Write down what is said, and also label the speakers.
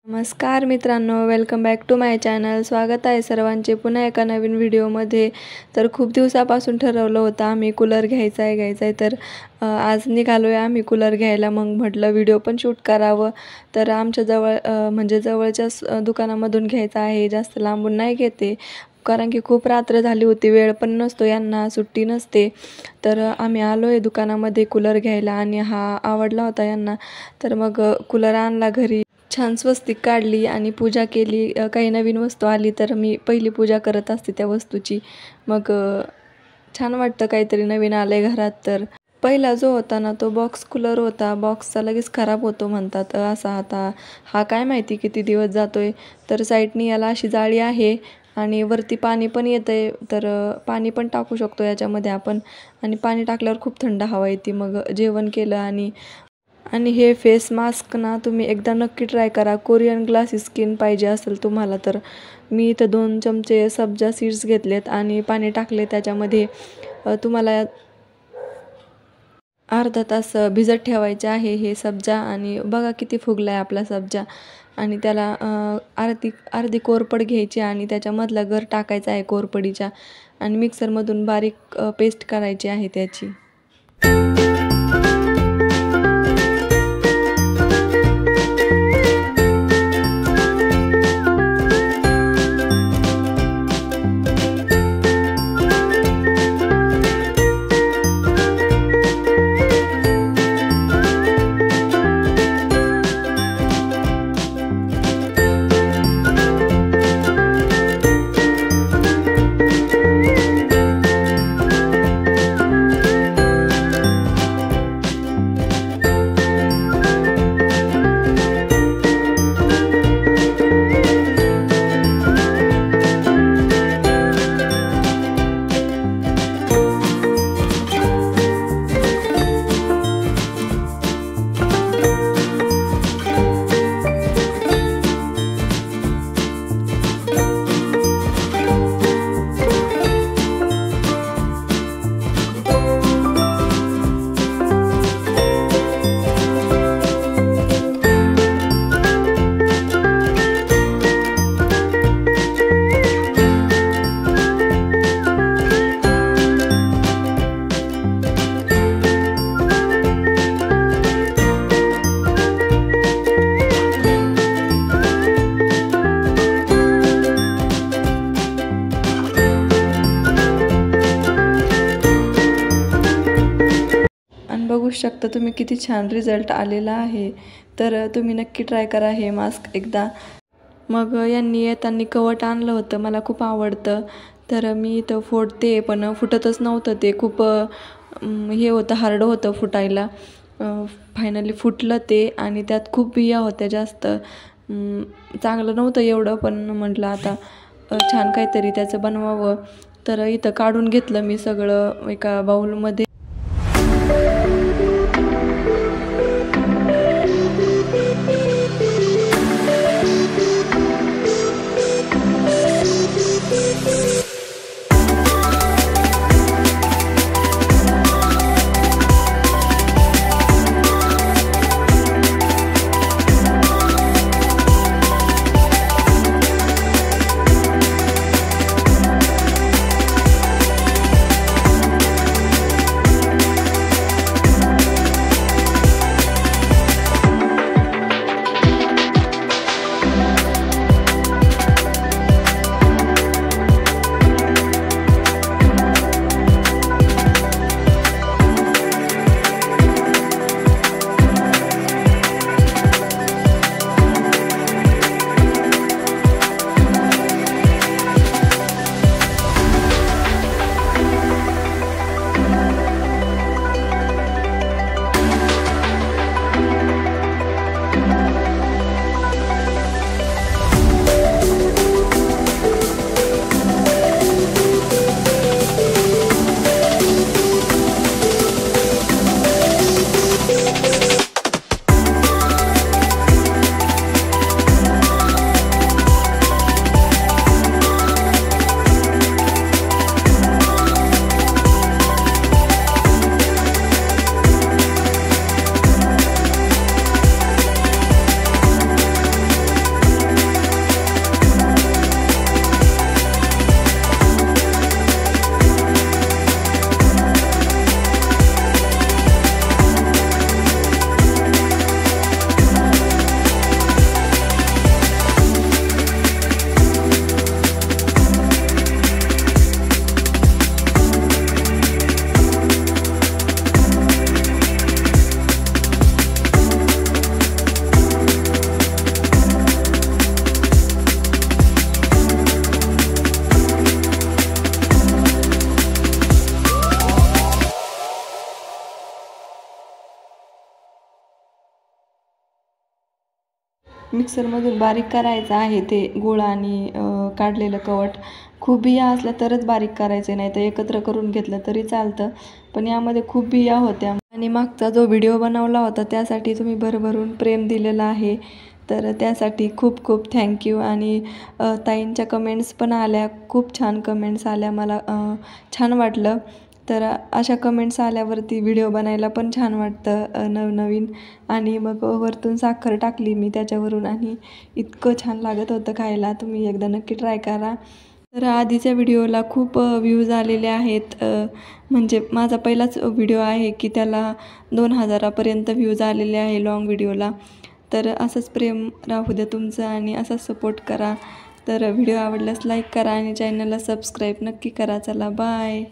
Speaker 1: नमस्कार मित्रांनो, welcome back to my channel. स्वागत आहे सर्वांचे पुन्हा एका नवीन व्हिडिओमध्ये. तर खूप दिवसापासून ठरवलं होतं आम्ही कूलर घ्यायचा आहे तर आज निघालो आहे आम्ही कूलर घ्यायला. मग म्हटलं व्हिडिओ पण शूट करावं. तर आमच्या म्हणजे जवळच्याच दुकानामधून घ्यायचं आहे, जास्त लांबून नाही घेते कारण की खूप रात्र झाली होती, वेळ पण नसतो, यांना सुट्टी नसते. तर आम्ही आलो आहे दुकानामध्ये कूलर घ्यायला आणि हा आवडला होता यांना. तर मग कूलर आणला घरी, छान स्वस्तिक काढली आणि पूजा केली. काही नवीन वस्तू आली तर मी पहिली पूजा करत असते त्या वस्तूची. मग छान वाटतं काहीतरी नवीन आलं आहे घरात. तर पहिला जो होता ना तो बॉक्स कूलर होता, बॉक्सचा लगेच खराब होतो म्हणतात असा. आता हा काय माहिती किती दिवस जातोय. तर साईडनी याला अशी जाळी आहे आणि वरती पाणी पण येतं आहे, तर पाणी पण टाकू शकतो याच्यामध्ये आपण. आणि पाणी टाकल्यावर खूप थंड हवा येते. मग जेवण केलं आणि हे फेस मास्क ना तुम्ही एकदा नक्की ट्राय करा. कोरियन ग्लासी स्किन पाहिजे असेल तुम्हाला तर मी इथं 2 चमचे सब्जा सीड्स घेतलेत आणि पाणी टाकले त्याच्यामध्ये. तुम्हाला अर्धा तास भिजत ठेवायचे आहे हे सब्जा. आणि बघा किती फुगला आहे आपला सब्जा. आणि त्याला अर्धी कोरपड घ्यायची आणि त्याच्यामधला गर टाकायचा आहे कोरपडीच्या आणि मिक्सरमधून बारीक पेस्ट करायची आहे त्याची. बघू शकता तुम्ही किती छान रिझल्ट आलेला आहे. तर तुम्ही नक्की ट्राय करा हे मास्क एकदा. मग यांनी येताना कवट आणलं होतं, मला खूप आवडतं. तर मी इथं फोडते पण फुटतच नव्हतं ते. खूप हे होतं, हार्ड होतं फुटायला. फायनली फुटलं ते आणि त्यात खूप बिया होत्या जास्त. चांगलं नव्हतं एवढं, पण म्हटलं आता छान काहीतरी त्याचं बनवावं. तर इथं काढून घेतलं मी सगळं एका बाउलमध्ये. मिक्सरमधून बारीक करायचं आहे ते गूळ आणि काढलेलं कवट. खूप बिया असल्या तरच बारीक करायचे, नाही तर एकत्र करून घेतलं तरी चालतं. पण यामध्ये खूप बिया होत्या आणि मागचा जो व्हिडिओ बनवला होता त्यासाठी तुम्ही भरभरून प्रेम दिलेलं आहे, तर त्यासाठी खूप खूप थँक्यू. आणि ताईंच्या कमेंट्स पण आल्या, खूप छान कमेंट्स आल्या, मला छान वाटलं. तर अशा कमेंट्स आल्यावरती व्हिडिओ बनायला पण छान वाटतं नवनवीन. आणि मग वरतून साखर टाकली मी त्याच्यावरून आणि इतकं छान लागत होतं खायला. तुम्ही एकदा नक्की ट्राय करा. तर आधीच्या व्हिडिओला खूप व्ह्यूज आलेले आहेत, म्हणजे माझा पहिलाच व्हिडिओ आहे की त्याला 2000पर्यंत व्ह्यूज आलेले आहे लाँग व्हिडिओला. तर असंच प्रेम राहू द्या तुमचं आणि असाच सपोर्ट करा. तर व्हिडिओ आवडल्यास लाईक करा आणि चॅनलला सबस्क्राईब नक्की करा. चला बाय.